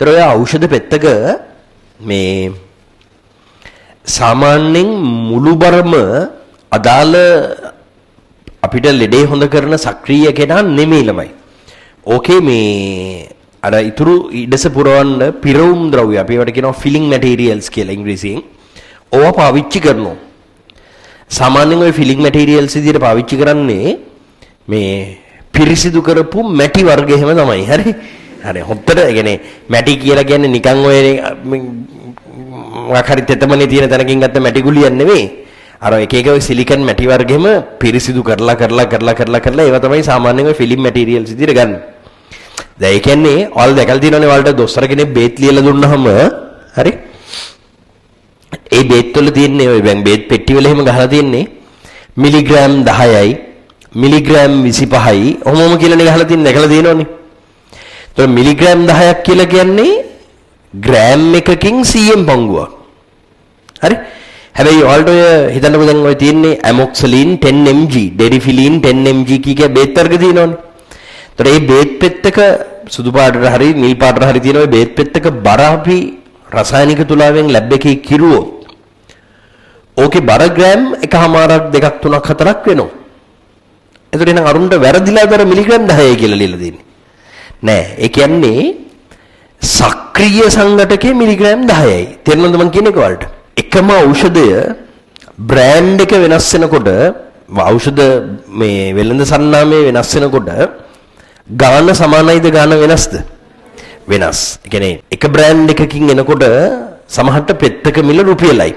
ඒතර ඔය ඖෂධ පෙත්තක මේ සාමාන්‍යයෙන් මුළුබරම අදාළ අපිට ලෙඩේ හොඳ කරන සක්‍රීය කෙනා නෙමෙයි ළමයි. ඕකේ මේ අර ඊතුරු ඉඩස පුරවන්න පිරවුම් ද්‍රව්‍ය අපි ඒවට කියනවා ෆිලිං මැටීරියල්ස් කියලා ඉංග්‍රීසියෙන්. ඕවා පාවිච්චි කරනවා. සාමාන්‍යයෙන් ওই ෆිලිං මැටීරියල්ස් විදිහට පාවිච්චි කරන්නේ මේ පිරිසිදු කරපු මැටි වර්ග එහෙම තමයි. හරි. හරි. හොත්තට ඒ කියන්නේ මැටි කියලා කියන්නේ නිකන් ඔය මොකක් හරි තෙතමනේ තියෙන තැනකින් ගත්ත මැටි ගුලියක් නෙවෙයි. අර එක එක ඔය සිලිකන් මැටි වර්ගෙම පිරිසිදු කරලා ඒවා තමයි සාමාන්‍යයෙන් ඔය ෆිලිම් මැටීරියල්ස් විදිහට ගන්න. දැන් ඒ කියන්නේ ඔයාලා දැකලා තියෙනවනේ ඔයාලට දොස්තර කෙනෙක් බේත් ලියලා දුන්නාම හරි. ඒ බේත් වල තියෙන්නේ ඔය දැන් බේත් පෙට්ටි වල එහෙම ගහලා තියෙන්නේ මිලිග්‍රෑම් 10යි මිලිග්‍රෑම් 25යි ඔහොමම කියලානේ ගහලා තියෙන්නේ දැකලා තියෙනවනේ. ඒතර මිලිග්‍රෑම් 10ක් කියලා කියන්නේ ග්‍රෑම් එකකින් 100න් පංගුවක්. හරි? හැබැයි ඔයාලට ඔය හිතන්නකෝ දැන් ඔය තියෙන්නේ ඇමොක්සලින් 10 mg, ඩෙරිෆිලින් 10 mg කීක බේත් වර්ග තියෙනවනේ. ඒතර මේ බේත් පෙත්තක සුදු පාටට හරි නිල් පාටට හරි තියෙන ඔය බේත් පෙත්තක බර අපි රසායනික තුලාවෙන් ලැබ් එකේ කිරුවොත් ඕකේ බර ග්‍රෑම් 1.5ක් 2ක් 3ක් 4ක් වෙනවා. ඒතර එහෙනම් අරුන්ට වැරදිලාද අර මිලිග්‍රෑම් 10යි කියලා ලියලා දෙන්නේ. නෑ. ඒ කියන්නේ සක්‍රීය සංඝටකයේ මිලිග්‍රෑම් 10යි. තේරෙනවද මම කියන්නේ ඔයාලට? එකම ඖෂධය බ්‍රෑන්ඩ් එක වෙනස් වෙනකොට ඖෂධ මේ වෙළඳ සන්නාමයේ වෙනස් වෙනකොට ගාන සමානයිද ගාන වෙනස්ද? වෙනස්. ඒ කියන්නේ එක බ්‍රෑන්ඩ් එකකින් එනකොට සමහරට පෙත්තක මිල රුපියලයි.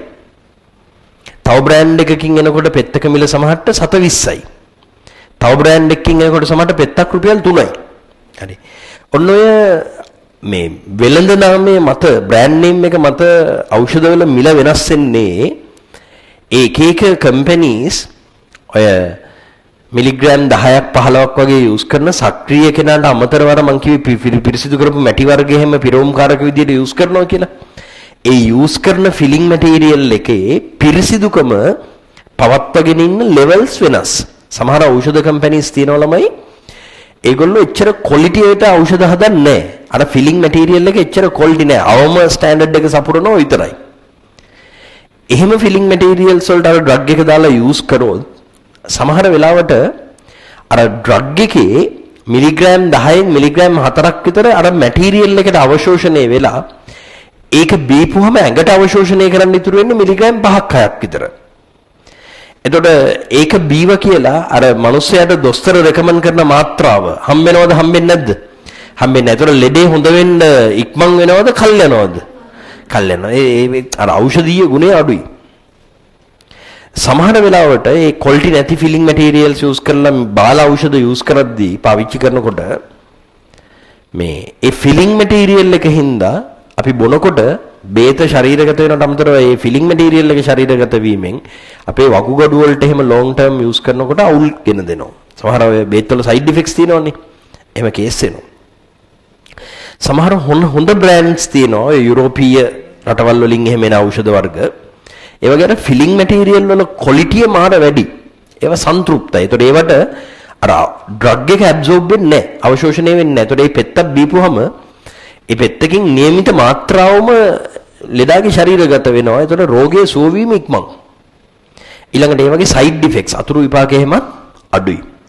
තව බ්‍රෑන්ඩ් එකකින් එනකොට පෙත්තක මිල සමහරට 720යි. තව බ්‍රෑන්ඩ් එකකින් එනකොට සමහරට පෙත්තක් රුපියල් 3යි. හරි. ඔන්න ඔය මේ වෙළඳ නාමයේ මත බ්‍රෑන්ඩ් නේම් එක මත ඖෂධවල මිල වෙනස් වෙන්නේ ඒ එක කම්පැනිස් ඔය මිලිග්‍රෑම් 10ක් 15ක් වගේ යූස් කරන සක්‍රීය කෙනාට අමතරව අර මං කිව්වේ පිරිසිදු කරපු මැටි වර්ග එහෙම පිරවුම්කාරක විදියට යූස් කරනවා කියලා. ඒ යූස් කරන ෆිලිං මැටීරියල් එකේ පිරිසිදුකම පවත්වාගෙන ඉන්න ලෙවල්ස් වෙනස්. සමහර ඖෂධ කම්පැනිස් තියෙනවා ළමයි ඒගොල්ලෝ එච්චර ක්වොලිටි එකට ඖෂධ හදන්නේ නැහැ. අර ෆිලිං මැටීරියල් එක එච්චර ක්වොලිටි නැහැ. අවම ස්ටෑන්ඩඩ් එක සපුරනවා විතරයි. එහෙම ෆිලිං මැටීරියල්ස් වලට අර ඩ්‍රග් එක දාලා යූස් කරොත් සමහර වෙලාවට අර ඩ්‍රග් එකේ මිලිග්‍රෑම් 10න් මිලිග්‍රෑම් 4ක් විතර අර මැටීරියල් එකට අවශෝෂණය වෙලා ඒක බීපුවම ඇඟට අවශෝෂණය කරන්න ඉතුරු වෙන්නේ මිලිග්‍රෑම් 5ක් 6ක් විතර. එතකොට ඒක බීව කියලා අර මිනිස්සයාට දොස්තර රෙකමන්ඩ් කරන මාත්‍රාව හම්බෙනවද හම්බෙන්නේ නැද්ද? හම්බෙන්නේ නැහැ. එතකොට ලෙඩේ හොඳ වෙන්න ඉක්මන් වෙනවද කල් යනවද? කල් යනවා. ඒ අර ඖෂධීය ගුණය අඩුයි. සමහර වෙලාවට ඒ ක්වොලිටි නැති ෆිලිං මැටීරියල්ස් යූස් කරලා බාල ඖෂධ යූස් කරද්දී පාවිච්චි කරනකොට මේ ඒ ෆිලිං මැටීරියල් එක හින්දා අපි බොනකොට බේත ශරීරගත වෙනට අමතරව ඒ ෆිලිං මැටීරියල් එක ශරීරගත වීමෙන් අපේ වකුගඩු වලට එහෙම ලොන්ග් ටර්ම් යූස් කරනකොට අවුල් ගෙන දෙනවා. සමහර ඔය බේත් වල සයිඩ් ඉෆෙක්ට්ස් තියෙනවනේ. එහෙම කේස් වෙනවා. සමහර හොඳ බ්‍රෑන්ඩ්ස් තියෙනවා. ඔය යුරෝපීය රටවල් වලින් එහෙම එන ඖෂධ වර්ග. ඒ වගේ අර ෆිලිං මැටීරියල් වල ක්වොලිටිය මාර වැඩි. ඒවා සන්තුෂ්ටයි. ඒතකොට ඒවට අර ඩ්‍රග් එක ඇබ්සෝබ් වෙන්නේ නැහැ. අවශෝෂණය වෙන්නේ නැහැ. ඒතකොට මේ පෙත්තක් බීපුවම ඒ පෙත්තකින් නියමිත මාත්‍රාවම ලෙඩාගේ ශරීරගත වෙනවා. ඒතකොට රෝගයේ සුව වීම ඉක්මන්. ඊළඟට ඒ වගේ සයිඩ් ඉෆෙක්ට්ස් අතුරු විපාක එහෙමත් අඩුයි.